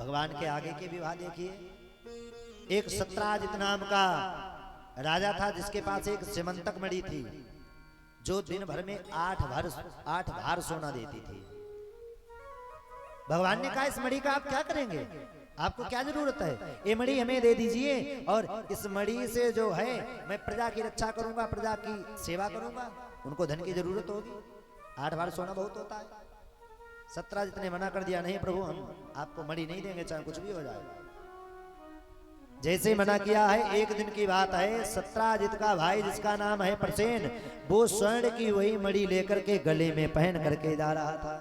भगवान के आगे के विवाह देखिए। एक सत्राजित नाम का राजा था जिसके पास एक सिमंतक मणि थी जो दिन भर में 8 भार सोना देती थी। भगवान ने कहा इस मणि का आप क्या करेंगे, आपको क्या जरूरत है, ये मणि हमें दे दीजिए और इस मणि से जो है मैं प्रजा की रक्षा करूंगा, प्रजा की सेवा करूंगा, उनको धन की जरूरत होगी। 8 भार सोना बहुत होता है। सत्राजित ने मना कर दिया, नहीं प्रभु हम आपको मणि नहीं देंगे चाहे कुछ भी हो जाए। जैसे मना किया है, एक दिन की बात है, सत्राजित का भाई जिसका नाम है प्रसेन, वो स्वर्ण की वही मणि लेकर के गले में पहन करके जा रहा था।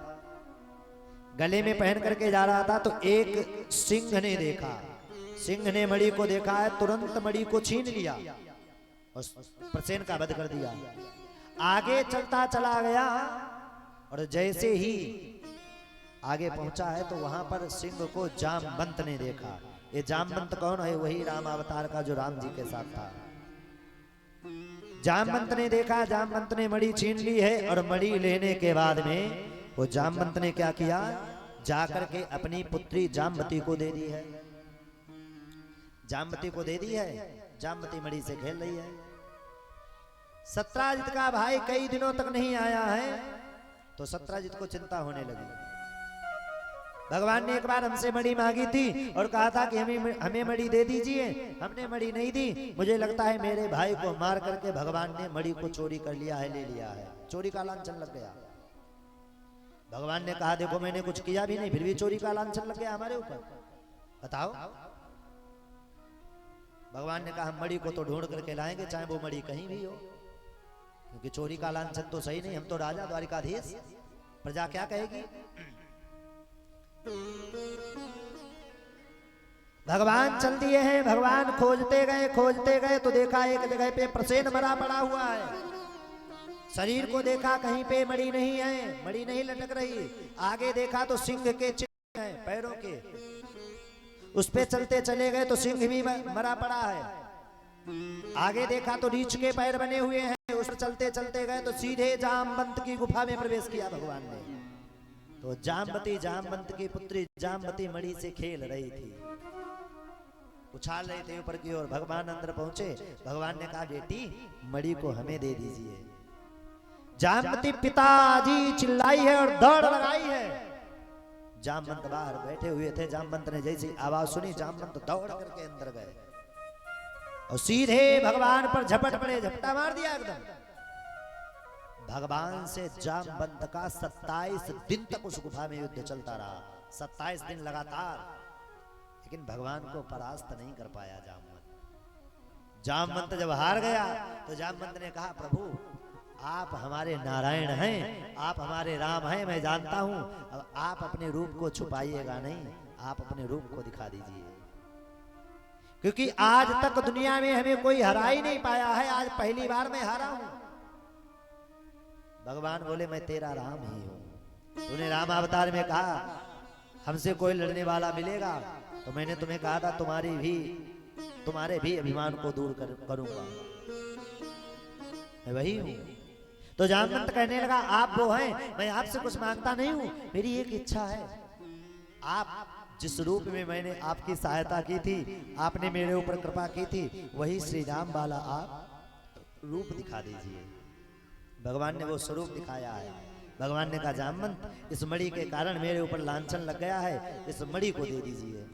गले में पहन करके जा रहा था तो एक सिंह ने देखा, सिंह ने मणि को देखा है, तुरंत मणि को छीन लिया और प्रसेन का वध कर दिया। आगे चलता चला गया और जैसे ही आगे पहुंचा है तो वहां पर सिंह को जामवंत ने देखा। ये जामवंत कौन है, वही राम अवतार का जो राम जी के साथ था। जामवंत ने देखा, जामवंत ने मणि छीन ली है और मणि लेने के बाद में वो जामवंत ने क्या किया, जाकर के अपनी पुत्री जामवती को दे दी है। जामवती को दे दी है, जामवती मणि से खेल रही है। सत्राजित का भाई कई दिनों तक नहीं आया है तो सत्राजित को चिंता होने लगी। भगवान ने एक बार हमसे मणि मांगी थी और कहा था कि हमें मणि दे दीजिए, हमने मणि नहीं दी। मुझे लगता है मेरे भाई को मार करके भगवान ने मणि को चोरी कर लिया है, ले लिया है, चोरी का लांछन लग गया। भगवान ने कहा देखो मैंने कुछ किया भी नहीं फिर भी चोरी का लांछन लग गया हमारे ऊपर, बताओ। भगवान ने कहा हम मणि को तो ढूंढ करके लाएंगे चाहे वो मणि कहीं भी हो, क्योंकि चोरी का लांछन तो सही नहीं, हम तो राजा द्वारिकाधीश, प्रजा क्या कहेगी। भगवान चल दिए हैं, भगवान खोजते गए तो देखा एक जगह पे प्रसेन मरा पड़ा हुआ है। शरीर को देखा कहीं पे मणि नहीं है, मणि नहीं लटक रही। आगे देखा तो सिंह के चिन्ह हैं पैरों के, उस पे चलते चले गए तो सिंह भी मरा पड़ा है। आगे देखा तो रीछ के पैर बने हुए हैं, उस पर चलते चलते गए तो सीधे जामवंत की गुफा में प्रवेश किया भगवान ने। तो जामवंत की पुत्री जामवती मणि से खेल रही थी, उछाल रहे थे ऊपर की ओर। भगवान अंदर पहुंचे, भगवान ने कहा बेटी मणि को हमें दे दीजिए। जामवती पिताजी चिल्लाई है और दौड़ लगाई है। जामवंत बाहर बैठे हुए थे, जामवंत ने जैसी आवाज सुनी जामवंत दौड़ करके अंदर गए और सीधे भगवान पर झपट पड़े, झपटा मार दिया एकदम। भगवान से जामवंत का 27 दिन तक उस गुफा में युद्ध चलता रहा, 27 दिन लगातार, लेकिन भगवान को परास्त नहीं कर पाया जामवंत। जामवंत जब हार गया तो जामवंत ने कहा प्रभु आप हमारे नारायण हैं, आप हमारे राम हैं, मैं जानता हूं, अब आप अपने रूप को छुपाइएगा नहीं, आप अपने रूप को दिखा दीजिए, क्योंकि आज तक दुनिया में हमें कोई हरा ही नहीं पाया है, आज पहली बार मैं हारा हूं। भगवान बोले मैं तेरा राम ही हूं, तूने राम अवतार में कहा हमसे कोई लड़ने वाला मिलेगा तो मैंने तुम्हें कहा था तुम्हारे भी अभिमान को दूर करूंगा, मैं वही हूं। तो जामवंत कहने लगा आप वो हैं, मैं आपसे कुछ मांगता नहीं हूं, मेरी एक इच्छा है, आप जिस रूप में मैंने आपकी सहायता की थी, आपने मेरे ऊपर कृपा की थी, वही श्री राम वाला आप रूप दिखा दीजिए। भगवान ने वो स्वरूप दिखाया है। भगवान ने कहा जामवंत इस मणि के कारण मेरे ऊपर लांछन लग गया है, इस मणि को दे दीजिए।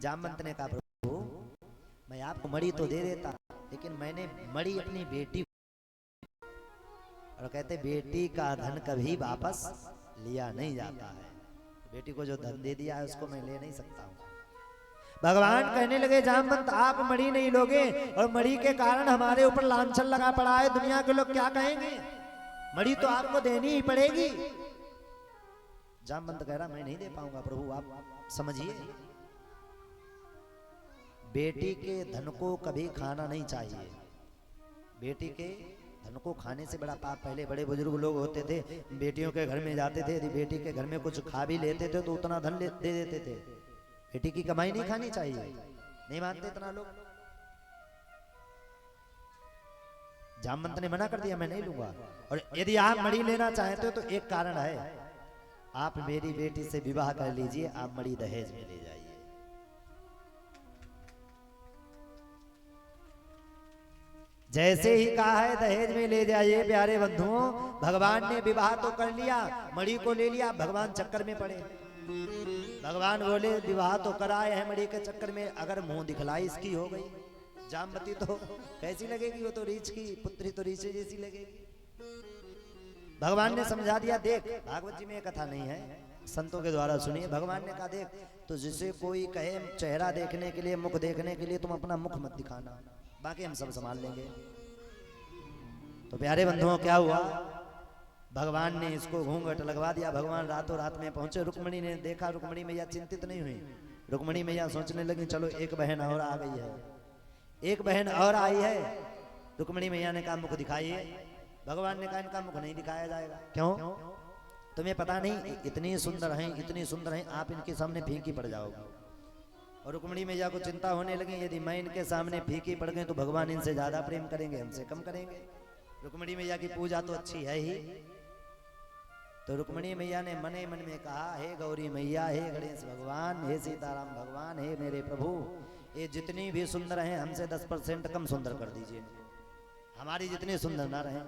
जामवंत ने कहा प्रभु मैं आपको मणि तो दे देता, लेकिन मैंने मणि अपनी बेटी, और कहते बेटी का धन कभी वापस लिया नहीं जाता है, बेटी को जो धन दे दिया है उसको मैं ले नहीं सकता हूं। भगवान कहने लगे जामवंत आप मणि नहीं लोगे और मणि के कारण हमारे ऊपर लांछन लगा पड़ा है, दुनिया के लोग क्या कहेंगे, मणि तो आपको देनी ही पड़ेगी। जामवंत कह रहा मैं नहीं दे पाऊंगा प्रभु, आप समझिए, बेटी के धन को कभी खाना नहीं चाहिए, बेटी के धन को खाने से बड़ा पाप। पहले बड़े बुजुर्ग लोग होते थे, बेटियों के घर में जाते थे, यदि बेटी के घर में कुछ खा भी लेते थे तो उतना धन दे देते थे, बेटी की कमाई नहीं खानी चाहिए, नहीं मानते इतना लोग। जामवंत ने मना कर दिया मैं नहीं लूंगा, और यदि आप मणि लेना चाहते हो तो एक कारण है, आप मेरी बेटी से विवाह कर लीजिए, आप मणि दहेज में ले जाइए। जैसे ही कहा है दहेज में ले जाइए प्यारे बंधुओं, भगवान ने विवाह तो कर लिया, मणि को ले लिया, भगवान चक्कर में पड़े। भगवान बोले विवाह तो कराए हैं, मणि के चक्कर में अगर मुंह दिखलाई इसकी हो गई जामवती तो कैसी लगेगी, वो तो रीछ की पुत्री तो रीछे जैसी लगेगी। भगवान ने समझा दिया, देख भागवत जी में ये कथा नहीं है, संतों के द्वारा सुनिए। भगवान ने कहा देख, तो जिसे कोई कहे चेहरा देखने के लिए, मुख देखने के लिए तुम अपना मुख मत दिखाना, बाकी हम सब संभाल लेंगे। तो प्यारे बंधुओं क्या हुआ, भगवान ने इसको घूंघट लगवा दिया। भगवान रातों रात में पहुंचे, रुक्मणी ने देखा, रुक्मणी मैया चिंतित नहीं हुई। रुक्मणी मैया सोचने लगी चलो एक बहन और आ गई है, एक बहन और आई है। रुक्मणी मैया ने कहा मुख दिखाइए। भगवान ने कहा इनका मुख नहीं दिखाया जाएगा। क्यों? तुम्हें पता नहीं इतनी सुंदर हैं, इतनी सुंदर हैं, आप इनके सामने फीकी पड़ जाओगे। और रुक्मणी मैया को चिंता होने लगी, यदि मैं इनके सामने फीकी पड़ गई तो भगवान इनसे ज्यादा प्रेम करेंगे, हमसे कम करेंगे। रुक्मणी मैया की पूजा तो अच्छी है ही। तो रुक्मणी मैया ने मने मन में कहा, हे गौरी मैया, हे गणेश भगवान, हे सीताराम भगवान, हे मेरे प्रभु, ये जितनी भी सुंदर हैं हमसे 10% कम सुंदर कर दीजिए, हमारी जितनी सुंदर ना रहे।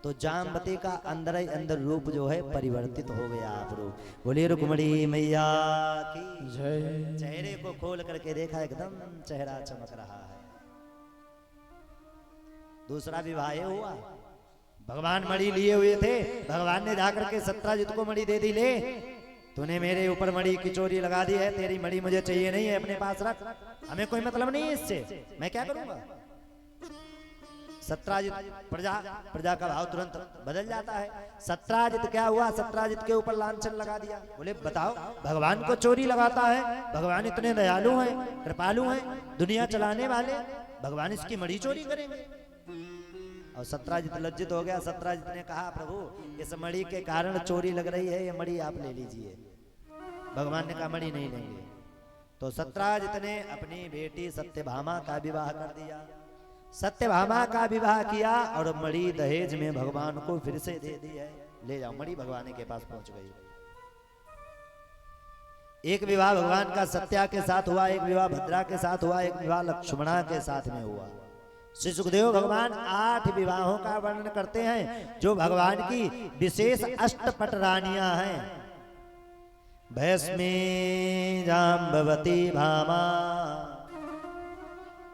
तो जामवती का अंदर ही अंदर रूप जो है परिवर्तित हो गया। आप रूप बोलिए रुक्मणी मैया की जय। चेहरे को खोल करके देखा, एकदम चेहरा चमक रहा है। दूसरा विवाह हुआ, भगवान मणि लिए हुए थे, भगवान ने जाकर के सत्राजित को मणि दे दी, ले तूने मेरे ऊपर मणि की चोरी लगा दी है, तेरी मणि मुझे चाहिए नहीं है, अपने पास रख, हमें कोई मतलब नहीं है इससे, मैं क्या करूंगा। सत्राजित प्रजा का भाव तुरंत बदल जाता है। सत्राजित क्या हुआ, सत्राजित के ऊपर लांछन लगा दिया। बोले बताओ, भगवान को चोरी लगाता है, भगवान इतने दयालु हैं, कृपालु हैं, दुनिया चलाने वाले, भगवान इसकी मणि चोरी करेंगे। और सत्राजित लज्जित हो गया। सत्राजित ने कहा प्रभु इस मणि के कारण चोरी लग रही है, ये मणि आप ले लीजिए। भगवान ने कहा मणि नहीं लेंगे। तो सत्राजित ने अपनी बेटी सत्यभामा का विवाह कर दिया। सत्यभामा का विवाह किया और मणि दहेज में भगवान को फिर से दे दी है, ले जाओ। मणि भगवान के पास पहुंच गई। एक विवाह भगवान का सत्या के साथ हुआ, एक विवाह भद्रा के साथ हुआ, एक विवाह लक्ष्मणा के साथ में हुआ। श्री सुखदेव भगवान 8 विवाहों का वर्णन करते हैं जो भगवान की विशेष अष्टपट रानियां हैं। भैष्मी जाम्बवती भामा,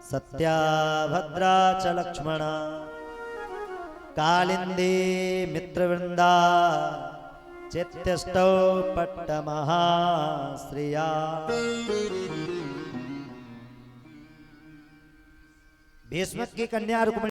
सत्या भद्रा च लक्ष्मणा, कालिंदी मित्रवृंदा, चित्यष्टौ पट्टमहाश्रिया। भीष्म की कन्या रुक्मिणी